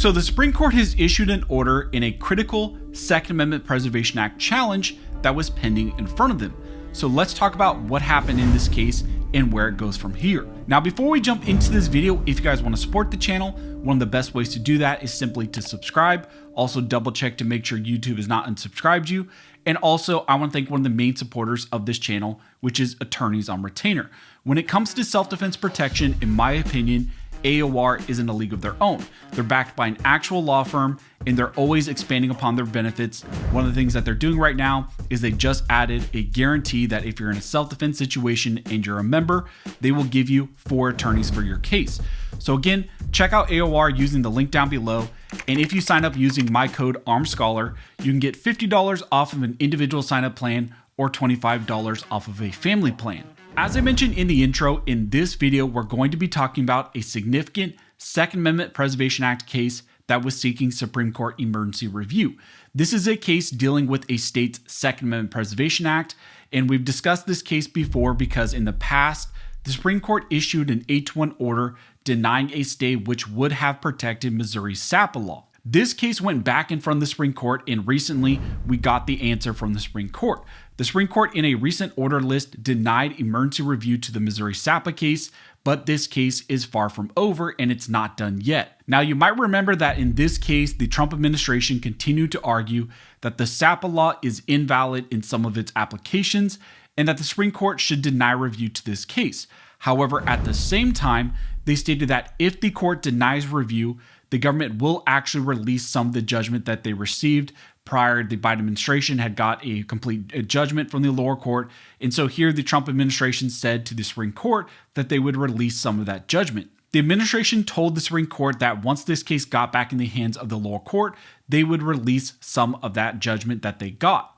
So the Supreme Court has issued an order in a critical Second Amendment Preservation Act challenge that was pending in front of them. So let's talk about what happened in this case and where it goes from here. Now, before we jump into this video, if you guys want to support the channel, one of the best ways to do that is simply to subscribe. Also double check to make sure YouTube has not unsubscribed you. And also, I want to thank one of the main supporters of this channel, which is Attorneys on Retainer. When it comes to self-defense protection, in my opinion, AOR is in a league of their own. They're backed by an actual law firm and they're always expanding upon their benefits. One of the things that they're doing right now is they just added a guarantee that if you're in a self-defense situation and you're a member, they will give you 4 attorneys for your case. So again, check out AOR using the link down below. And if you sign up using my code ARMEDSCHOLAR, you can get $50 off of an individual sign-up plan or $25 off of a family plan. As I mentioned in the intro, in this video, we're going to be talking about a significant Second Amendment Preservation Act case that was seeking Supreme Court emergency review. This is a case dealing with a state's Second Amendment Preservation Act, and we've discussed this case before because in the past, the Supreme Court issued an 8-1 order denying a stay which would have protected Missouri's SAPA law. This case went back in front of the Supreme Court, and recently we got the answer from the Supreme Court. The Supreme Court, in a recent order list, denied emergency review to the Missouri SAPA case, but this case is far from over and it's not done yet. Now, you might remember that in this case, the Trump administration continued to argue that the SAPA law is invalid in some of its applications and that the Supreme Court should deny review to this case. However, at the same time, they stated that if the court denies review, the government will actually release some of the judgment that they received prior. The Biden administration had got a complete judgment from the lower court. And so here the Trump administration said to the Supreme Court that they would release some of that judgment. The administration told the Supreme Court that once this case got back in the hands of the lower court, they would release some of that judgment that they got.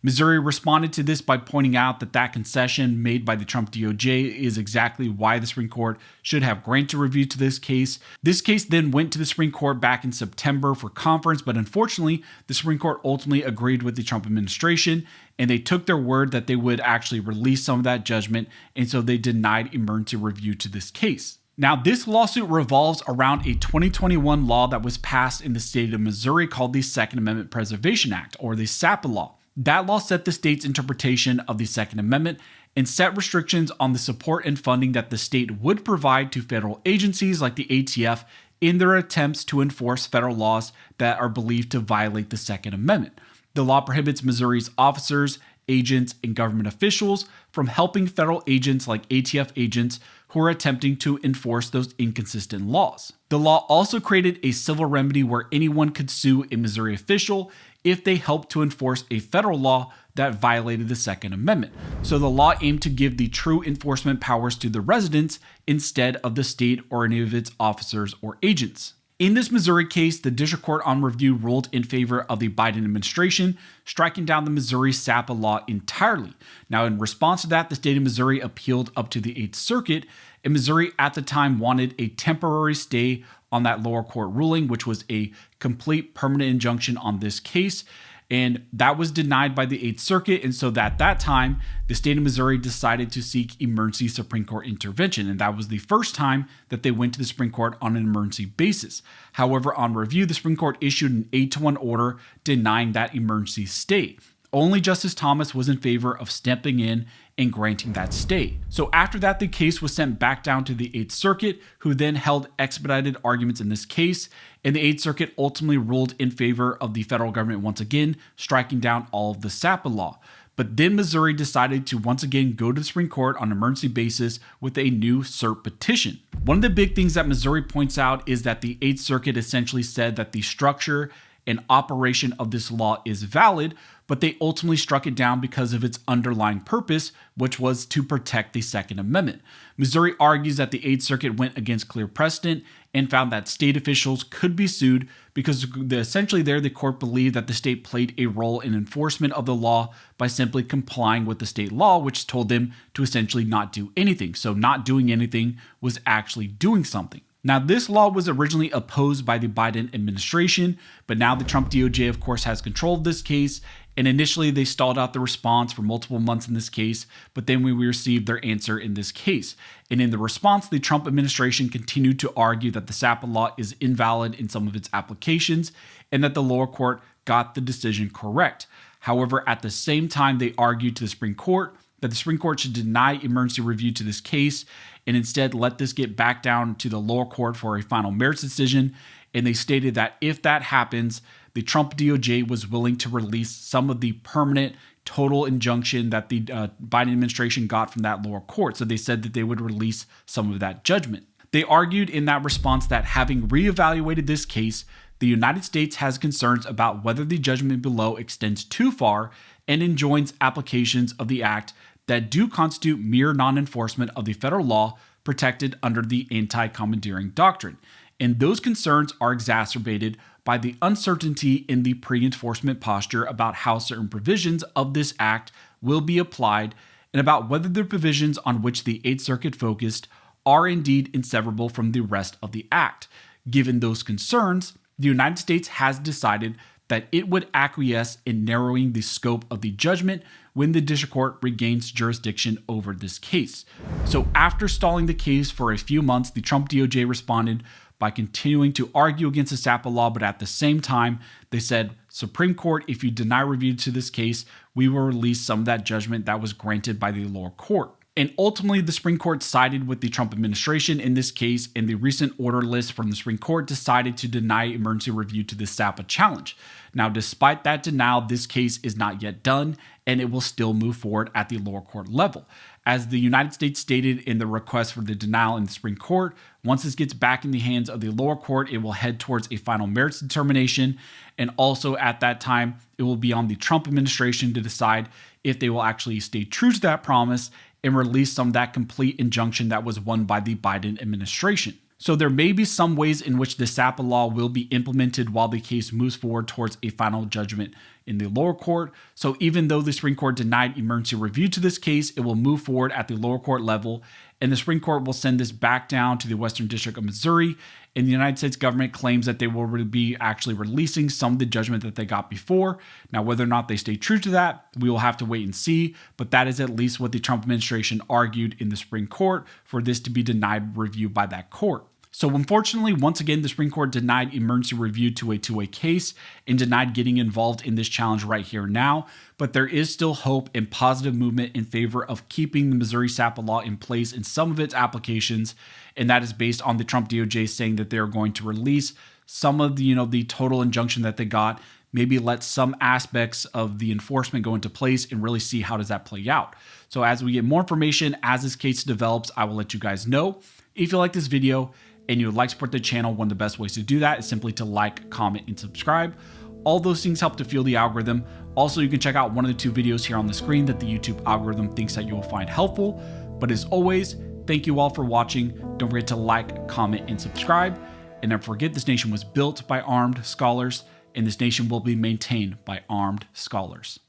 Missouri responded to this by pointing out that that concession made by the Trump DOJ is exactly why the Supreme Court should have granted review to this case. This case then went to the Supreme Court back in September for conference, but unfortunately, the Supreme Court ultimately agreed with the Trump administration, and they took their word that they would actually release some of that judgment, and so they denied emergency review to this case. Now, this lawsuit revolves around a 2021 law that was passed in the state of Missouri called the Second Amendment Preservation Act, or the SAPA law. That law set the state's interpretation of the Second Amendment and set restrictions on the support and funding that the state would provide to federal agencies like the ATF in their attempts to enforce federal laws that are believed to violate the Second Amendment. The law prohibits Missouri's officers, agents, and government officials from helping federal agents like ATF agents who are attempting to enforce those inconsistent laws. The law also created a civil remedy where anyone could sue a Missouri official if they helped to enforce a federal law that violated the Second Amendment. So the law aimed to give the true enforcement powers to the residents instead of the state or any of its officers or agents. In this Missouri case, the District Court on Review ruled in favor of the Biden administration, striking down the Missouri SAPA law entirely. Now, in response to that, the state of Missouri appealed up to the 8th Circuit, and Missouri at the time wanted a temporary stay on that lower court ruling, which was a complete permanent injunction on this case. And that was denied by the 8th Circuit. And so at that time, the state of Missouri decided to seek emergency Supreme Court intervention. And that was the first time that they went to the Supreme Court on an emergency basis. However, on review, the Supreme Court issued an 8-1 order denying that emergency stay. Only Justice Thomas was in favor of stepping in and granting that stay. So after that, the case was sent back down to the 8th Circuit, who then held expedited arguments in this case, and the 8th Circuit ultimately ruled in favor of the federal government once again, striking down all of the SAPA law. But then Missouri decided to once again go to the Supreme Court on an emergency basis with a new cert petition. One of the big things that Missouri points out is that the 8th Circuit essentially said that the structure and operation of this law is valid, but they ultimately struck it down because of its underlying purpose, which was to protect the Second Amendment. Missouri argues that the 8th Circuit went against clear precedent and found that state officials could be sued because essentially there the court believed that the state played a role in enforcement of the law by simply complying with the state law, which told them to essentially not do anything. So not doing anything was actually doing something. Now, this law was originally opposed by the Biden administration, but now the Trump DOJ, of course, has control of this case. And initially, they stalled out the response for multiple months in this case, but then we received their answer in this case. And in the response, the Trump administration continued to argue that the SAPA law is invalid in some of its applications and that the lower court got the decision correct. However, at the same time, they argued to the Supreme Court that the Supreme Court should deny emergency review to this case and instead let this get back down to the lower court for a final merits decision. And they stated that if that happens, the Trump DOJ was willing to release some of the permanent total injunction that the Biden administration got from that lower court. So they said that they would release some of that judgment. They argued in that response that having reevaluated this case, the United States has concerns about whether the judgment below extends too far and enjoins applications of the act that do constitute mere non-enforcement of the federal law protected under the anti-commandeering doctrine. And those concerns are exacerbated by the uncertainty in the pre-enforcement posture about how certain provisions of this act will be applied and about whether the provisions on which the Eighth Circuit focused are indeed inseparable from the rest of the act. Given those concerns, the United States has decided that it would acquiesce in narrowing the scope of the judgment when the district court regains jurisdiction over this case. So after stalling the case for a few months, the Trump DOJ responded by continuing to argue against the SAPA law, but at the same time, they said, Supreme Court, if you deny review to this case, we will release some of that judgment that was granted by the lower court. And ultimately, the Supreme Court sided with the Trump administration in this case, and the recent order list from the Supreme Court decided to deny emergency review to the SAPA challenge. Now, despite that denial, this case is not yet done, and it will still move forward at the lower court level. As the United States stated in the request for the denial in the Supreme Court, once this gets back in the hands of the lower court, it will head towards a final merits determination. And also at that time, it will be on the Trump administration to decide if they will actually stay true to that promise and release some of that complete injunction that was won by the Biden administration. So there may be some ways in which the SAPA law will be implemented while the case moves forward towards a final judgment in the lower court. So even though the Supreme Court denied emergency review to this case, it will move forward at the lower court level, and the Supreme Court will send this back down to the Western District of Missouri, and the United States government claims that they will be actually releasing some of the judgment that they got before. Now, whether or not they stay true to that, we will have to wait and see, but that is at least what the Trump administration argued in the Supreme Court for this to be denied review by that court. So unfortunately, once again, the Supreme Court denied emergency review to a two-way case and denied getting involved in this challenge right here now. But there is still hope and positive movement in favor of keeping the Missouri SAPA law in place in some of its applications. And that is based on the Trump DOJ saying that they're going to release some of the total injunction that they got, maybe let some aspects of the enforcement go into place and really see how does that play out. So as we get more information, as this case develops, I will let you guys know. If you like this video, and you would like to support the channel, one of the best ways to do that is simply to like, comment, and subscribe. All those things help to fuel the algorithm. Also, you can check out one of the two videos here on the screen that the YouTube algorithm thinks that you will find helpful. But as always, thank you all for watching. Don't forget to like, comment, and subscribe. And don't forget, this nation was built by armed scholars, and this nation will be maintained by armed scholars.